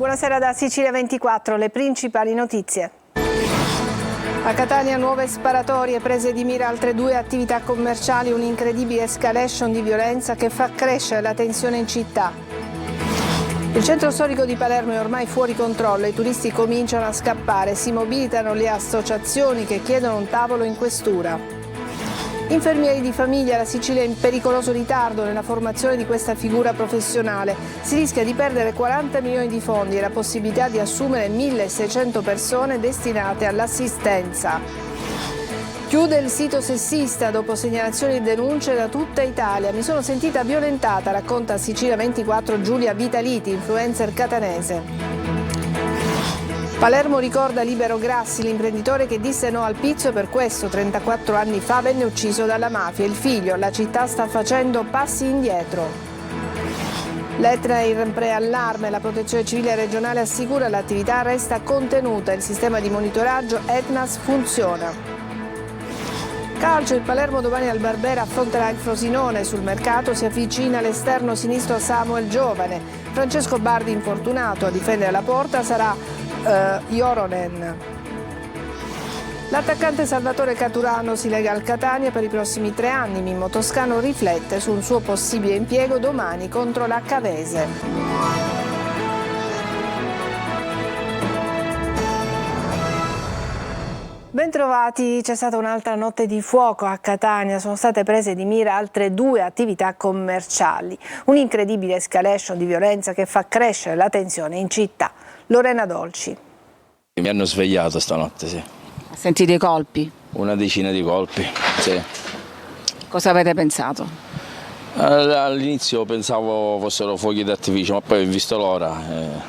buonasera da Sicilia 24, le principali notizie. A Catania nuove sparatorie, prese di mira altre 2 attività commerciali, un'incredibile escalation di violenza che fa crescere la tensione in città. Il centro storico di Palermo è ormai fuori controllo, i turisti cominciano a scappare, si mobilitano le associazioni che chiedono un tavolo in questura. Infermieri di famiglia, la Sicilia è in pericoloso ritardo nella formazione di questa figura professionale. Si rischia di perdere 40 milioni di fondi e la possibilità di assumere 1.600 persone destinate all'assistenza. Chiude il sito sessista dopo segnalazioni e denunce da tutta Italia. Mi sono sentita violentata, racconta a Sicilia 24 Giulia Vitaliti, influencer catanese. Palermo ricorda Libero Grassi, l'imprenditore che disse no al pizzo e per questo 34 anni fa venne ucciso dalla mafia. Il figlio, la città sta facendo passi indietro. L'Etna è in preallarme, la protezione civile regionale assicura l'attività resta contenuta, il sistema di monitoraggio Etnas funziona. Calcio, il Palermo domani al Barbera affronterà il Frosinone, sul mercato si avvicina l'esterno sinistro Samuel Giovane. Francesco Bardi infortunato, a difendere la porta sarà Joronen. L'attaccante Salvatore Caturano si lega al Catania per i prossimi 3 anni. Mimmo Toscano riflette su un suo possibile impiego domani contro la Cavese. Bentrovati, c'è stata un'altra notte di fuoco a Catania, sono state prese di mira altre 2 attività commerciali, un'incredibile escalation di violenza che fa crescere la tensione in città. Lorena Dolci. Mi hanno svegliato stanotte, sì. Ha sentito i colpi? Una decina di colpi, sì. Cosa avete pensato? All'inizio pensavo fossero fuochi d'artificio, ma poi ho visto l'ora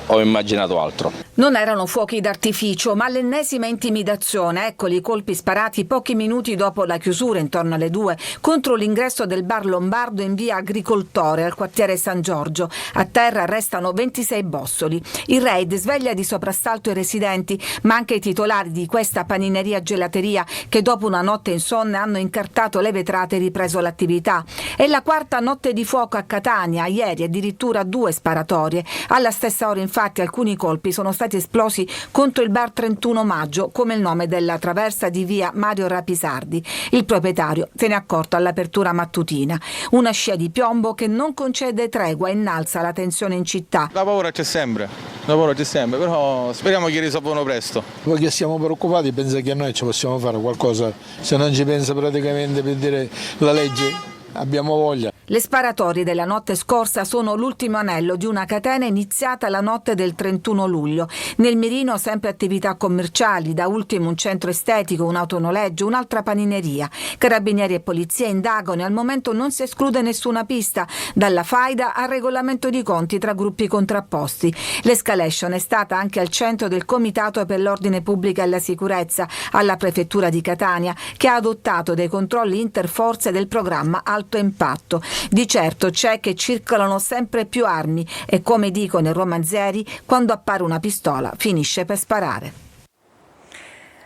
ho immaginato altro. Non erano fuochi d'artificio, ma l'ennesima intimidazione. Eccoli i colpi sparati pochi minuti dopo la chiusura, intorno alle 2, contro l'ingresso del bar Lombardo in via Agricoltore, al quartiere San Giorgio. A terra restano 26 bossoli. Il raid sveglia di soprassalto i residenti, ma anche i titolari di questa panineria gelateria che dopo una notte insonne hanno incartato le vetrate e ripreso l'attività. È la 4ª notte di fuoco a Catania, ieri addirittura 2 sparatorie. Alla stessa ora infatti alcuni colpi sono stati esplosi contro il bar 31 Maggio, come il nome della traversa di via Mario Rapisardi. Il proprietario se ne è accorto all'apertura mattutina. Una scia di piombo che non concede tregua e innalza la tensione in città. La paura c'è sempre, però speriamo che risolvano presto. Noi che siamo preoccupati pensa che noi ci possiamo fare qualcosa, se non ci pensa praticamente per dire la legge. Abbiamo voglia. Le sparatorie della notte scorsa sono l'ultimo anello di una catena iniziata la notte del 31 luglio. Nel mirino sempre attività commerciali, da ultimo un centro estetico, un autonoleggio, un'altra panineria. Carabinieri e polizia indagano e al momento non si esclude nessuna pista, dalla faida al regolamento di conti tra gruppi contrapposti. L'escalation è stata anche al centro del Comitato per l'Ordine Pubblico e la Sicurezza alla Prefettura di Catania, che ha adottato dei controlli interforze del programma Alto Impatto. Di certo c'è che circolano sempre più armi e, come dicono i romanzieri, quando appare una pistola finisce per sparare.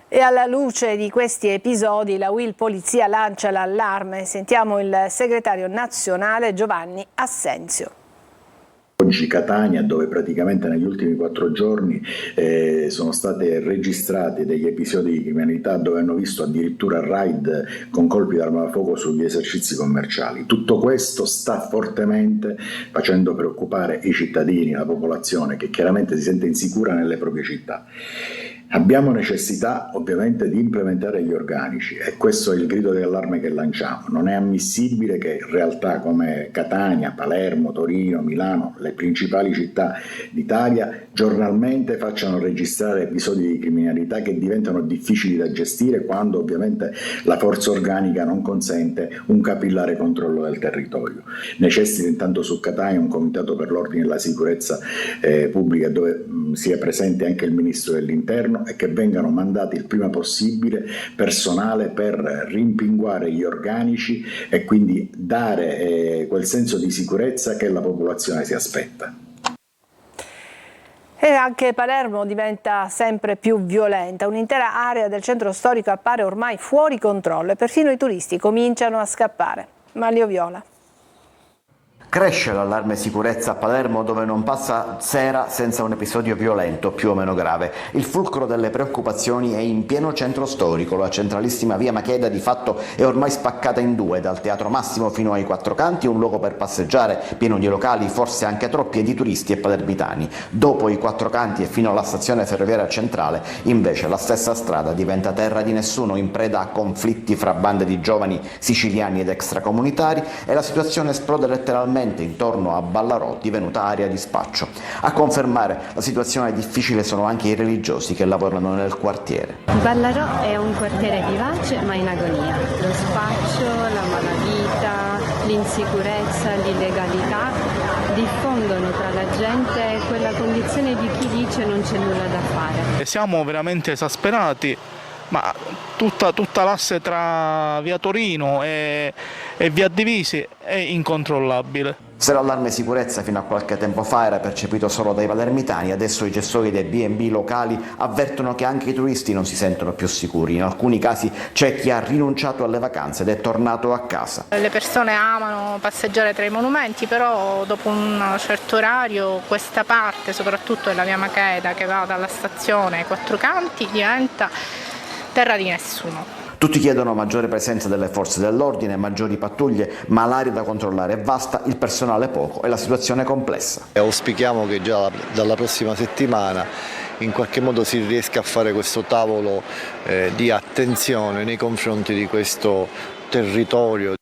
E alla luce di questi episodi la UIL Polizia lancia l'allarme. Sentiamo il segretario nazionale Giovanni Assenzio. Oggi Catania, dove praticamente negli ultimi 4 giorni sono state registrate degli episodi di criminalità dove hanno visto addirittura raid con colpi d'arma da fuoco sugli esercizi commerciali. Tutto questo sta fortemente facendo preoccupare i cittadini, la popolazione che chiaramente si sente insicura nelle proprie città. Abbiamo necessità ovviamente di implementare gli organici e questo è il grido di allarme che lanciamo. Non è ammissibile che realtà come Catania, Palermo, Torino, Milano, le principali città d'Italia, giornalmente facciano registrare episodi di criminalità che diventano difficili da gestire quando ovviamente la forza organica non consente un capillare controllo del territorio. Necessita intanto su Catania un comitato per l'ordine e la sicurezza pubblica dove sia presente anche il Ministro dell'Interno e che vengano mandati il prima possibile personale per rimpinguare gli organici e quindi dare quel senso di sicurezza che la popolazione si aspetta. E anche Palermo diventa sempre più violenta, un'intera area del centro storico appare ormai fuori controllo e perfino i turisti cominciano a scappare. Manlio Viola. Cresce l'allarme sicurezza a Palermo, dove non passa sera senza un episodio violento più o meno grave. Il fulcro delle preoccupazioni è in pieno centro storico. La centralissima via Macheda di fatto è ormai spaccata in due, dal Teatro Massimo fino ai Quattro Canti, un luogo per passeggiare pieno di locali, forse anche troppi, e di turisti e palermitani. Dopo i Quattro Canti e fino alla stazione ferroviaria centrale, invece, la stessa strada diventa terra di nessuno, in preda a conflitti fra bande di giovani siciliani ed extracomunitari, e la situazione esplode letteralmente intorno a Ballarò, divenuta area di spaccio. A confermare la situazione difficile sono anche i religiosi che lavorano nel quartiere. Ballarò è un quartiere vivace ma in agonia. Lo spaccio, la malavita, l'insicurezza, l'illegalità diffondono tra la gente quella condizione di chi dice non c'è nulla da fare. Siamo veramente esasperati, ma tutta l'asse tra via Torino e via Divisi è incontrollabile. Se l'allarme sicurezza fino a qualche tempo fa era percepito solo dai palermitani, adesso i gestori dei B&B locali avvertono che anche i turisti non si sentono più sicuri. In alcuni casi c'è chi ha rinunciato alle vacanze ed è tornato a casa. Le persone amano passeggiare tra i monumenti, però dopo un certo orario questa parte, soprattutto della via Macheda che va dalla stazione ai Quattro Canti, diventa terra di nessuno. Tutti chiedono maggiore presenza delle forze dell'ordine, maggiori pattuglie, ma l'area da controllare è vasta, il personale poco e la situazione è complessa. Auspichiamo che già dalla prossima settimana in qualche modo si riesca a fare questo tavolo di attenzione nei confronti di questo territorio.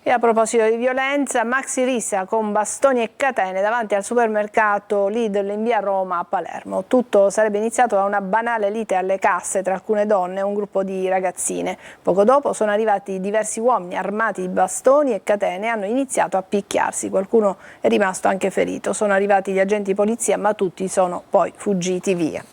E a proposito di violenza, maxi rissa con bastoni e catene davanti al supermercato Lidl in via Roma a Palermo. Tutto sarebbe iniziato da una banale lite alle casse tra alcune donne e un gruppo di ragazzine. Poco dopo sono arrivati diversi uomini armati di bastoni e catene e hanno iniziato a picchiarsi. Qualcuno è rimasto anche ferito. Sono arrivati gli agenti di polizia, ma tutti sono poi fuggiti via.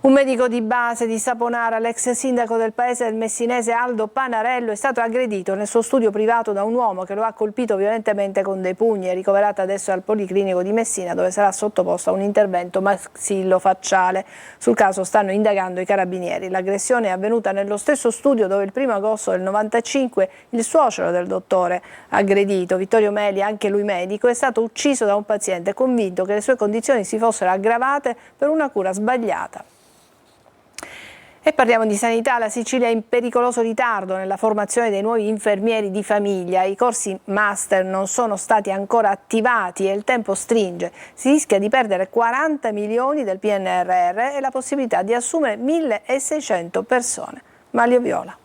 Un medico di base di Saponara, l'ex sindaco del paese del messinese Aldo Panarello, è stato aggredito nel suo studio privato da un uomo che lo ha colpito violentemente con dei pugni. È ricoverato adesso al Policlinico di Messina, dove sarà sottoposto a un intervento maxillofacciale. Sul caso stanno indagando i carabinieri. L'aggressione è avvenuta nello stesso studio dove il 1° agosto del 95 il suocero del dottore aggredito, Vittorio Meli, anche lui medico, è stato ucciso da un paziente convinto che le sue condizioni si fossero aggravate per una cura sbagliata. E parliamo di sanità. La Sicilia è in pericoloso ritardo nella formazione dei nuovi infermieri di famiglia. I corsi master non sono stati ancora attivati e il tempo stringe. Si rischia di perdere 40 milioni del PNRR e la possibilità di assumere 1.600 persone. Maglio Viola.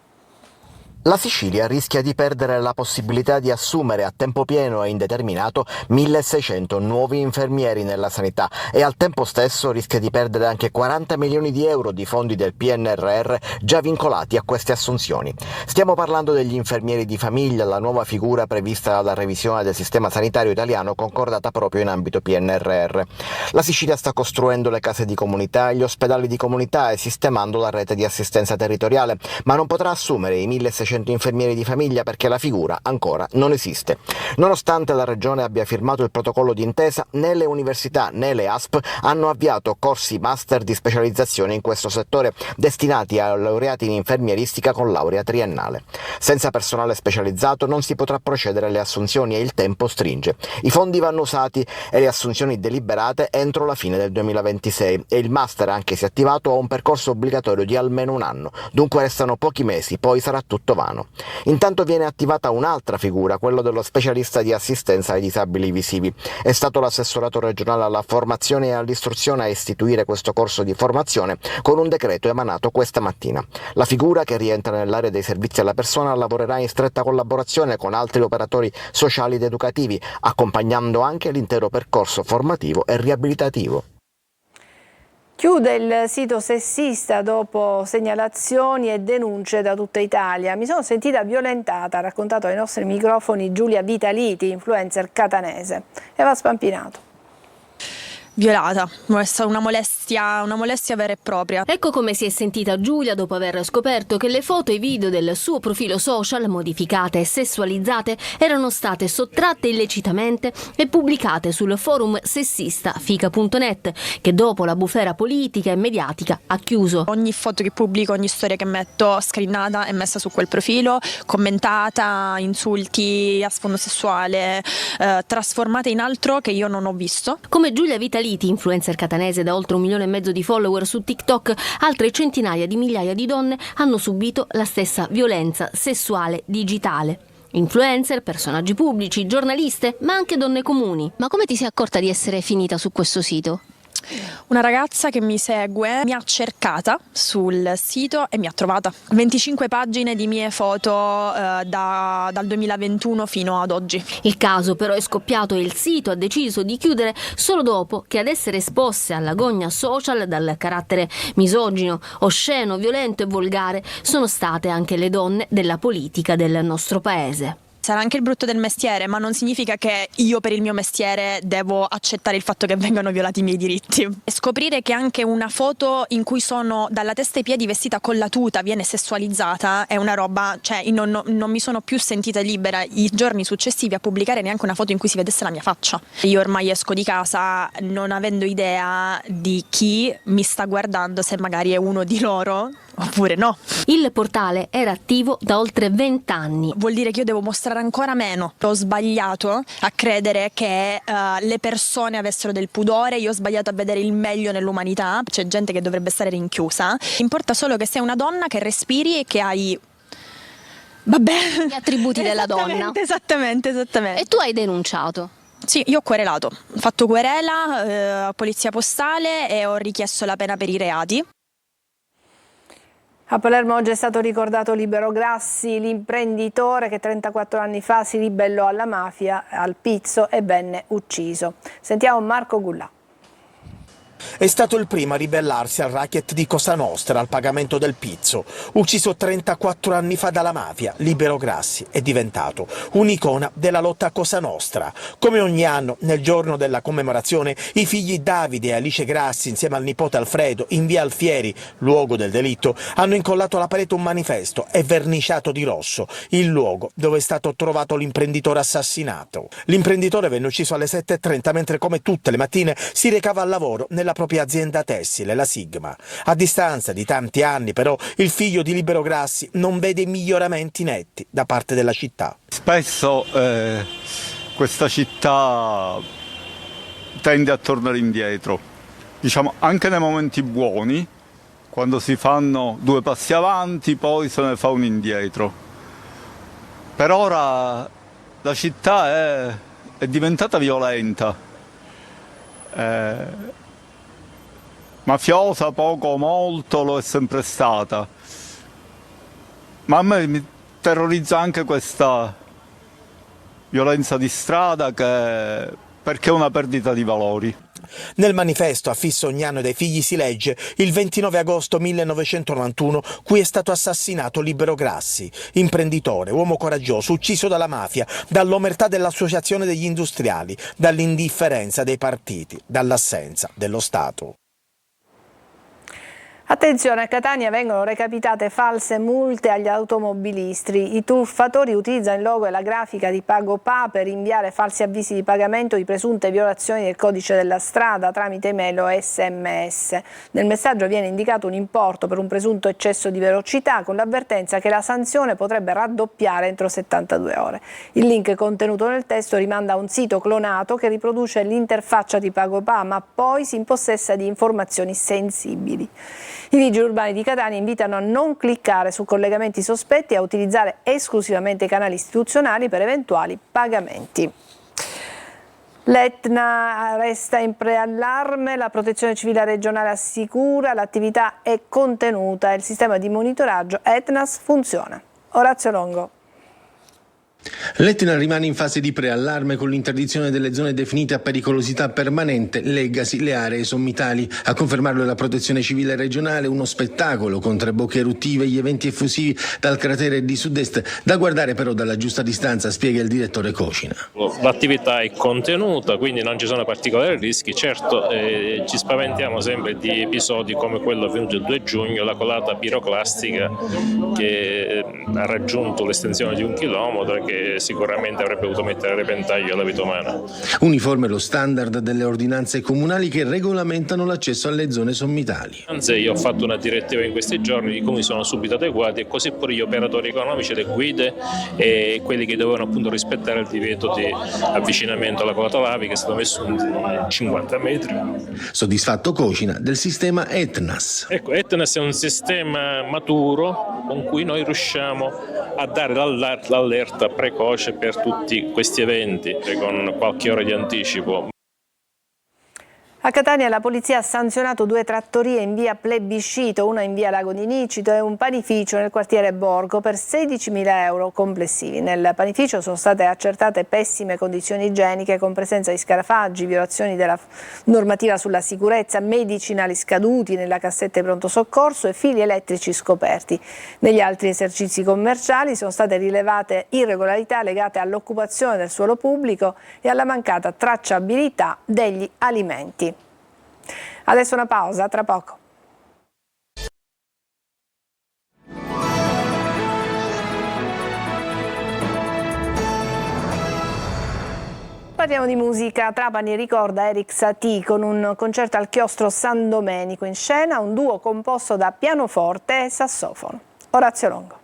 La Sicilia rischia di perdere la possibilità di assumere a tempo pieno e indeterminato 1.600 nuovi infermieri nella sanità e al tempo stesso rischia di perdere anche 40 milioni di euro di fondi del PNRR già vincolati a queste assunzioni. Stiamo parlando degli infermieri di famiglia, la nuova figura prevista dalla revisione del sistema sanitario italiano concordata proprio in ambito PNRR. La Sicilia sta costruendo le case di comunità e gli ospedali di comunità e sistemando la rete di assistenza territoriale, ma non potrà assumere i 1.600 infermieri di famiglia perché la figura ancora non esiste. Nonostante la Regione abbia firmato il protocollo d'intesa, né le università né le ASP hanno avviato corsi master di specializzazione in questo settore destinati a laureati in infermieristica con laurea triennale. Senza personale specializzato non si potrà procedere alle assunzioni e il tempo stringe. I fondi vanno usati e le assunzioni deliberate entro la fine del 2026 e il master, anche se attivato, ha un percorso obbligatorio di almeno un anno, dunque restano pochi mesi, poi sarà tutto vano. Intanto viene attivata un'altra figura, quello dello specialista di assistenza ai disabili visivi. È stato l'assessorato regionale alla formazione e all'istruzione a istituire questo corso di formazione con un decreto emanato questa mattina. La figura, che rientra nell'area dei servizi alla persona, lavorerà in stretta collaborazione con altri operatori sociali ed educativi, accompagnando anche l'intero percorso formativo e riabilitativo. Chiude il sito sessista dopo segnalazioni e denunce da tutta Italia. Mi sono sentita violentata, ha raccontato ai nostri microfoni Giulia Vitaliti, influencer catanese. Eva Spampinato. violata, è stata una molestia vera e propria. Ecco come si è sentita Giulia dopo aver scoperto che le foto e i video del suo profilo social, modificate e sessualizzate, erano state sottratte illecitamente e pubblicate sul forum sessista fica.net, che dopo la bufera politica e mediatica ha chiuso. Ogni foto che pubblico, ogni storia che metto screenata è messa su quel profilo, commentata, insulti a sfondo sessuale, trasformate in altro che io non ho visto. Come Giulia Vitaliti, influencer catanese da oltre 1,5 milioni di follower su TikTok, altre centinaia di migliaia di donne hanno subito la stessa violenza sessuale digitale. Influencer, personaggi pubblici, giornaliste, ma anche donne comuni. Ma come ti sei accorta di essere finita su questo sito? Una ragazza che mi segue mi ha cercata sul sito e mi ha trovata. 25 pagine di mie foto dal 2021 fino ad oggi. Il caso però è scoppiato e il sito ha deciso di chiudere solo dopo che ad essere esposte alla gogna social dal carattere misogino, osceno, violento e volgare sono state anche le donne della politica del nostro paese. Sarà anche il brutto del mestiere, ma non significa che io per il mio mestiere devo accettare il fatto che vengano violati i miei diritti. E scoprire che anche una foto in cui sono dalla testa ai piedi vestita con la tuta viene sessualizzata è una roba, cioè non mi sono più sentita libera i giorni successivi a pubblicare neanche una foto in cui si vedesse la mia faccia. Io ormai esco di casa non avendo idea di chi mi sta guardando, se magari è uno di loro oppure no. Il portale era attivo da oltre 20 anni. Vuol dire che io devo mostrare ancora meno. Ho sbagliato a credere che le persone avessero del pudore, io ho sbagliato a vedere il meglio nell'umanità, c'è gente che dovrebbe stare rinchiusa. Importa solo che sei una donna, che respiri e che hai gli attributi della donna. Esattamente. E tu hai denunciato? Sì, io ho querelato, ho fatto querela, polizia postale e ho richiesto la pena per i reati. A Palermo oggi è stato ricordato Libero Grassi, l'imprenditore che 34 anni fa si ribellò alla mafia, al pizzo e venne ucciso. Sentiamo Marco Gullà. È stato il primo a ribellarsi al racket di Cosa Nostra, al pagamento del pizzo. Ucciso 34 anni fa dalla mafia, Libero Grassi è diventato un'icona della lotta a Cosa Nostra. Come ogni anno, nel giorno della commemorazione, i figli Davide e Alice Grassi, insieme al nipote Alfredo, in via Alfieri, luogo del delitto, hanno incollato alla parete un manifesto e verniciato di rosso il luogo dove è stato trovato l'imprenditore assassinato. L'imprenditore venne ucciso alle 7:30, mentre come tutte le mattine si recava al lavoro nella propria azienda tessile, la Sigma. A distanza di tanti anni, però, il figlio di Libero Grassi non vede miglioramenti netti da parte della città. Spesso questa città tende a tornare indietro, diciamo anche nei momenti buoni, quando si fanno 2 passi avanti, poi se ne fa un indietro. Per ora la città è diventata violenta. Mafiosa poco o molto lo è sempre stata, ma a me mi terrorizza anche questa violenza di strada perché è una perdita di valori. Nel manifesto affisso ogni anno dai figli si legge: il 29 agosto 1991 qui è stato assassinato Libero Grassi, imprenditore, uomo coraggioso, ucciso dalla mafia, dall'omertà dell'associazione degli industriali, dall'indifferenza dei partiti, dall'assenza dello Stato. Attenzione, a Catania vengono recapitate false multe agli automobilisti. I truffatori utilizzano il logo e la grafica di PagoPA per inviare falsi avvisi di pagamento di presunte violazioni del codice della strada tramite email o SMS. Nel messaggio viene indicato un importo per un presunto eccesso di velocità, con l'avvertenza che la sanzione potrebbe raddoppiare entro 72 ore. Il link contenuto nel testo rimanda a un sito clonato che riproduce l'interfaccia di PagoPA, ma poi si impossessa di informazioni sensibili. I vigili urbani di Catania invitano a non cliccare su collegamenti sospetti e a utilizzare esclusivamente i canali istituzionali per eventuali pagamenti. L'Etna resta in preallarme, la Protezione Civile regionale assicura l'attività è contenuta e il sistema di monitoraggio Etnas funziona. Orazio Longo. L'Etna rimane in fase di preallarme con l'interdizione delle zone definite a pericolosità permanente, leggasi le aree sommitali. A confermarlo è la Protezione Civile regionale, uno spettacolo con 3 bocche eruttive, gli eventi effusivi dal cratere di sud-est, da guardare però dalla giusta distanza, spiega il direttore Cocina. L'attività è contenuta, quindi non ci sono particolari rischi. Certo, ci spaventiamo sempre di episodi come quello avvenuto il 2 giugno, la colata piroclastica che ha raggiunto l'estensione di 1 chilometro e che sicuramente avrebbe potuto mettere a repentaglio la vita umana. Uniforme lo standard delle ordinanze comunali che regolamentano l'accesso alle zone sommitali. Anzi, io ho fatto una direttiva in questi giorni di cui sono subito adeguati e così pure gli operatori economici, le guide e quelli che dovevano appunto rispettare il divieto di avvicinamento alla colata lavica, che è stato messo in 50 metri. Soddisfatto Cocina del sistema ETNAS. Ecco, ETNAS è un sistema maturo con cui noi riusciamo a dare l'allerta precoce per tutti questi eventi con qualche ora di anticipo. A Catania la polizia ha sanzionato 2 trattorie in via Plebiscito, una in via Lago di Nicito e un panificio nel quartiere Borgo per 16.000 euro complessivi. Nel panificio sono state accertate pessime condizioni igieniche con presenza di scarafaggi, violazioni della normativa sulla sicurezza, medicinali scaduti nella cassetta pronto soccorso e fili elettrici scoperti. Negli altri esercizi commerciali sono state rilevate irregolarità legate all'occupazione del suolo pubblico e alla mancata tracciabilità degli alimenti. Adesso una pausa, tra poco. Parliamo di musica. Trapani ricorda Erik Satie con un concerto al chiostro San Domenico. In scena un duo composto da pianoforte e sassofono. Orazio Longo.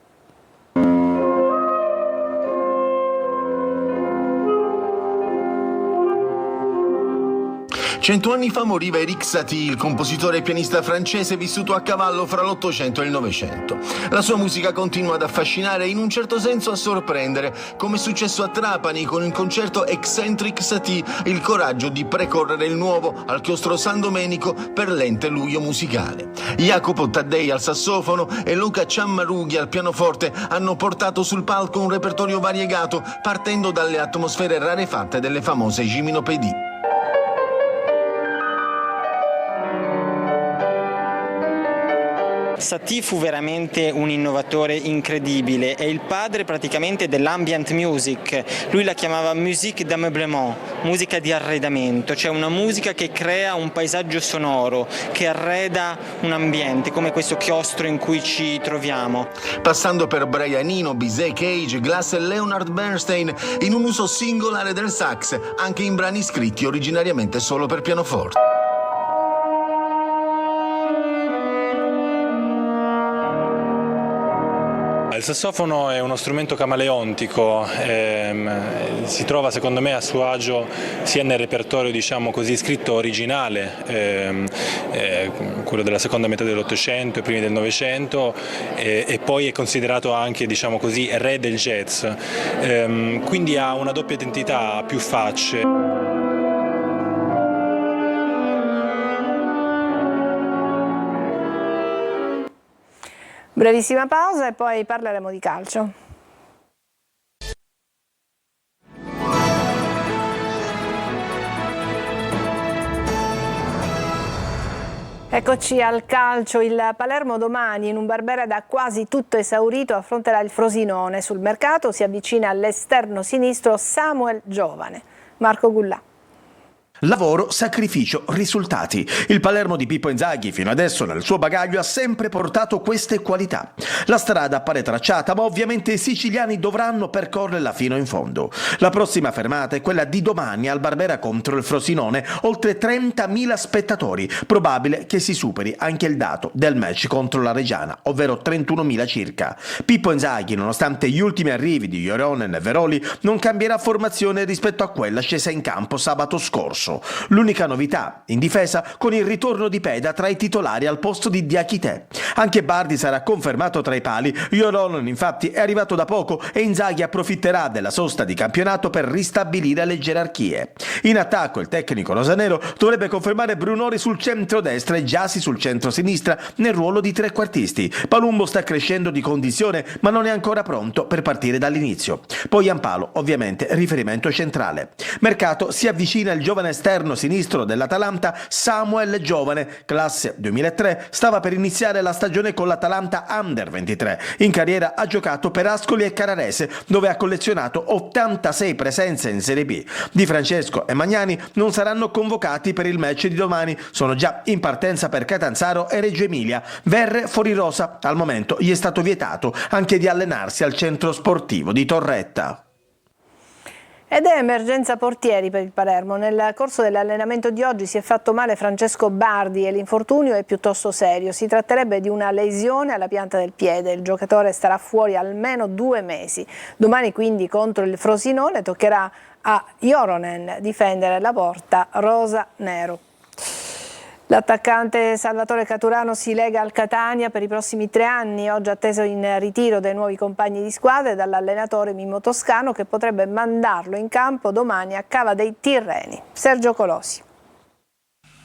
100 anni fa moriva Erik Satie, il compositore e pianista francese vissuto a cavallo fra l'Ottocento e il Novecento. La sua musica continua ad affascinare e in un certo senso a sorprendere, come è successo a Trapani con il concerto Eccentric Satie, il coraggio di precorrere il nuovo al chiostro San Domenico per l'ente Luglio musicale. Jacopo Taddei al sassofono e Luca Ciammarughi al pianoforte hanno portato sul palco un repertorio variegato, partendo dalle atmosfere rarefatte delle famose Giminopédie. Satie fu veramente un innovatore incredibile, è il padre praticamente dell'ambient music, lui la chiamava musique d'ameublement, musica di arredamento, cioè una musica che crea un paesaggio sonoro, che arreda un ambiente come questo chiostro in cui ci troviamo. Passando per Brian Eno, Bizet, Cage, Glass e Leonard Bernstein, in un uso singolare del sax, anche in brani scritti originariamente solo per pianoforte. Il sassofono è uno strumento camaleontico, si trova secondo me a suo agio sia nel repertorio, diciamo così, scritto originale, quello della seconda metà dell'Ottocento e primi del Novecento, e poi è considerato anche, diciamo così, re del jazz, quindi ha una doppia identità, ha più facce. Brevissima pausa e poi parleremo di calcio. Eccoci al calcio. Il Palermo domani, in un Barbera da quasi tutto esaurito, affronterà il Frosinone. Sul mercato si avvicina all'esterno sinistro Samuel Giovane. Marco Gullà. Lavoro, sacrificio, risultati. Il Palermo di Pippo Inzaghi fino adesso nel suo bagaglio ha sempre portato queste qualità. La strada appare tracciata, ma ovviamente i siciliani dovranno percorrerla fino in fondo. La prossima fermata è quella di domani al Barbera contro il Frosinone, oltre 30.000 spettatori. Probabile che si superi anche il dato del match contro la Reggiana, ovvero 31.000 circa. Pippo Inzaghi, nonostante gli ultimi arrivi di Joronen e Veroli, non cambierà formazione rispetto a quella scesa in campo sabato scorso. scorso. L'unica novità in difesa con il ritorno di Peda tra i titolari al posto di Diakité. Anche Bardi sarà confermato tra i pali. Joronen infatti è arrivato da poco e Inzaghi approfitterà della sosta di campionato per ristabilire le gerarchie. In attacco il tecnico rosanero dovrebbe confermare Brunori sul centro-destra e Gyasi sul centro-sinistra nel ruolo di trequartisti. Palumbo sta crescendo di condizione ma non è ancora pronto per partire dall'inizio. Poi Giampaolo ovviamente riferimento centrale. Mercato si avvicina il giovane esterno sinistro dell'Atalanta Samuel Giovane, classe 2003, stava per iniziare la stagione con l'Atalanta Under 23. In carriera ha giocato per Ascoli e Carrarese, dove ha collezionato 86 presenze in Serie B. Di Francesco e Magnani non saranno convocati per il match di domani, sono già in partenza per Catanzaro e Reggio Emilia. Verre fuori rosa, al momento gli è stato vietato anche di allenarsi al centro sportivo di Torretta. Ed è emergenza portieri per il Palermo. Nel corso dell'allenamento di oggi si è fatto male Francesco Bardi e l'infortunio è piuttosto serio. Si tratterebbe di una lesione alla pianta del piede. Il giocatore starà fuori almeno 2 mesi. Domani quindi contro il Frosinone toccherà a Joronen difendere la porta rosa-nero. L'attaccante Salvatore Caturano si lega al Catania per i prossimi 3 anni, oggi atteso in ritiro dai nuovi compagni di squadra e dall'allenatore Mimmo Toscano che potrebbe mandarlo in campo domani a Cava dei Tirreni. Sergio Colosi.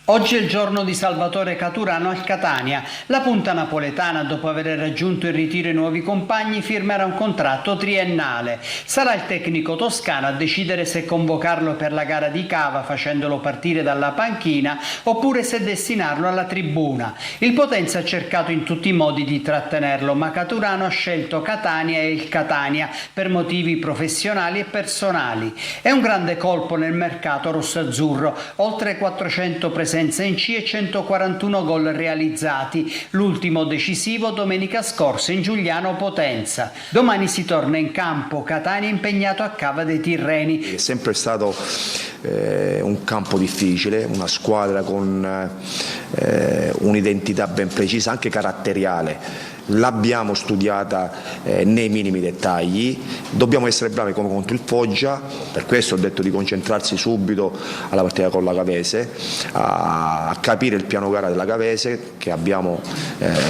Oggi è il giorno di Salvatore Caturano al Catania. La punta napoletana, dopo aver raggiunto in ritiro i nuovi compagni, firmerà un contratto triennale. Sarà il tecnico toscano a decidere se convocarlo per la gara di Cava facendolo partire dalla panchina oppure se destinarlo alla tribuna. Il Potenza ha cercato in tutti i modi di trattenerlo, ma Caturano ha scelto Catania e il Catania per motivi professionali e personali. È un grande colpo nel mercato rossazzurro, oltre 400 presenze in C e 141 gol realizzati, l'ultimo decisivo domenica scorsa in Giuliano Potenza. Domani si torna in campo, Catania impegnato a Cava dei Tirreni. È sempre stato un campo difficile, una squadra con un'identità ben precisa, anche caratteriale. L'abbiamo studiata nei minimi dettagli, dobbiamo essere bravi come contro il Foggia, per questo ho detto di concentrarsi subito alla partita con la Gavese, a capire il piano gara della Gavese che abbiamo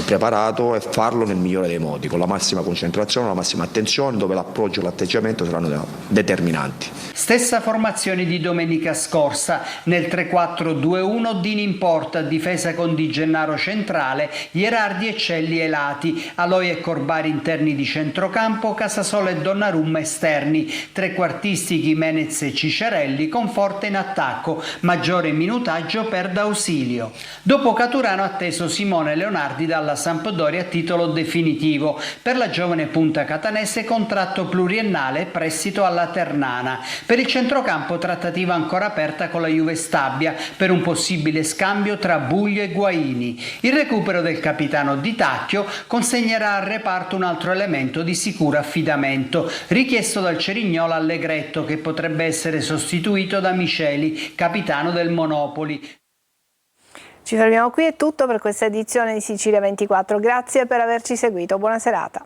preparato e farlo nel migliore dei modi, con la massima concentrazione, la massima attenzione, dove l'approccio e l'atteggiamento saranno determinanti. Stessa formazione di domenica scorsa, nel 3-4-2-1 Dini in porta, difesa con Di Gennaro centrale, Ierardi, Eccelli e Lati. Aloi e Corbari interni di centrocampo, Casasola e Donnarumma esterni, trequartisti Jimenez e Cicerelli, con Forte in attacco, maggiore minutaggio per D'Ausilio. Dopo Caturano ha atteso Simone Leonardi dalla Sampdoria a titolo definitivo. Per la giovane punta catanese contratto pluriennale e prestito alla Ternana. Per il centrocampo trattativa ancora aperta con la Juve Stabia per un possibile scambio tra Buglio e Guaini. Il recupero del capitano Di Tacchio consegnerà al reparto un altro elemento di sicuro affidamento, richiesto dal Cerignola Allegretto, che potrebbe essere sostituito da Miceli, capitano del Monopoli. Ci fermiamo qui, è tutto per questa edizione di Sicilia 24. Grazie per averci seguito, buona serata.